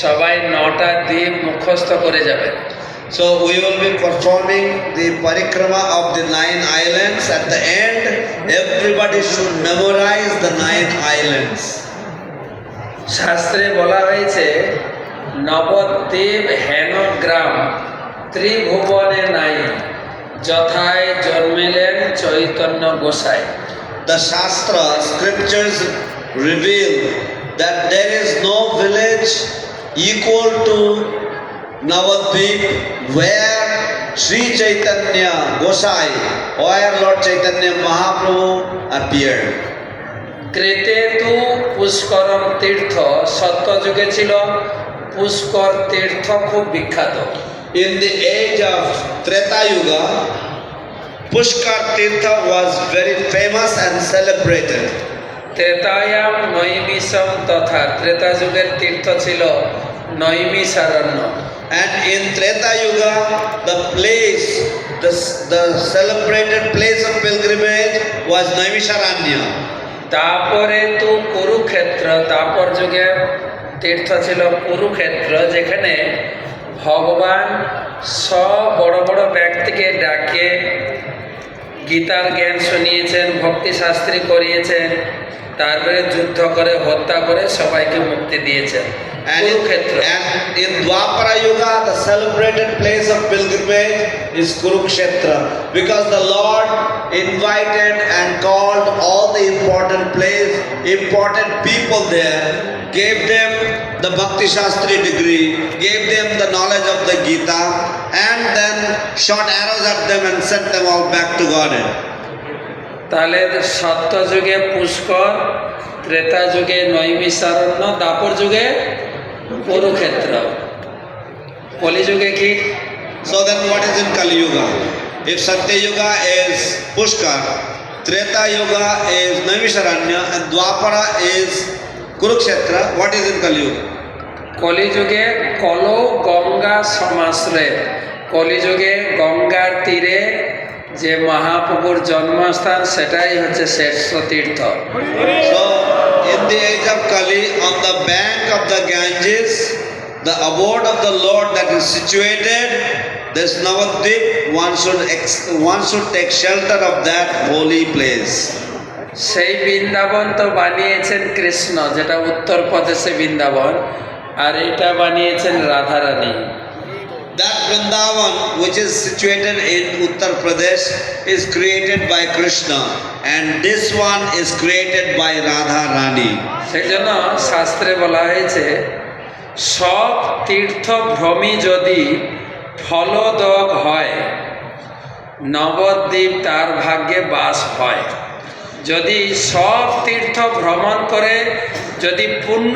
সবাই 9টা দ্বীপ মুখস্থ করে যাবেন। So we will be performing the parikrama of the 9 islands. At the end, everybody should memorize the 9 islands. শাস্ত্রে বলা হয়েছে নবদ্বীপ হেন গ্রাম ত্রিভুবনে নাই, যথায় জন্মিলেন চৈতন্য গোসাই। The Shastra scriptures reveal that there is no village equal to Navadvip where Sri Chaitanya Gosai, where Lord Chaitanya Mahaprabhu appeared. ক্রেতেতু Pushkaram তীর্থ, সত্যযুগে ছিল পুষ্কর তীর্থ খুব বিখ্যাত। In the age of Treta Yuga, Pushkar Tirtha was very famous and celebrated. ত্রেতায়াম নৈমিষম তথা, ত্রেতা যুগের তীর্থ ছিল Naimisharanya. And in Treta Yuga, the place, the celebrated place of pilgrimage was Naimisharanya. তারপরে তো কুরুক্ষেত্র, তারপর যুগে তীর্থ ছিল কুরুক্ষেত্র, যেখানে ভগবান সব বড় বড় ব্যক্তিকে ডাকে গীতার জ্ঞান শুনিয়েছেন, ভক্তি শাস্ত্রী করিয়েছেন, তারপরে যুদ্ধ করে হত্যা করে সবাইকে মুক্তি দিয়েছেন। And Kurukshetra. in Dwapara Yuga, the celebrated place of pilgrimage is Kurukshetra, because the Lord invited and called all the important people there, gave them the Bhakti Shastri degree, gave them the knowledge of the Gita, and then shot arrows at them and sent them all back to Godhead. তাহলে সত্যযুগে পুষ্কর, ত্রেতা যুগে নৈমিষারণ্য, দ্বাপর যুগে কুরুক্ষেত্র, কলিযুগে কি? So then what is in Kali Yuga? If Satya Yuga is Pushkar, Treta Yuga is Naimisharanya, and Dwapara is Kurukshetra, what is in Kali Yuga? কলিযুগে call Ganga সমাশ্রয়ে, কলিযুগে গঙ্গার তীরে যে মহাপ্রভুর জন্মস্থান, সেটাই হচ্ছে শ্রেষ্ঠ তীর্থ। So in the age of Kali, on the bank of the Ganges, the abode of the Lord that is situated, this Navadvip, one should take shelter of that holy place. সেই বৃন্দাবন তো বানিয়েছেন কৃষ্ণ, যেটা উত্তরপ্রদেশে বৃন্দাবন, আর এটা বানিয়েছেন Radharani. That Vrindavan, which is situated in Uttar Pradesh, is created by Krishna, and this one is created by Radha Rani. সেই জন্য শাস্ত্রে বলা হয়েছে সব তীর্থভ্রমী যদি ফলদগ হয়, নবদ্বীপ তার ভাগ্যে বাস হয়। যদি সব তীর্থ ভ্রমণ করে যদি পুণ্য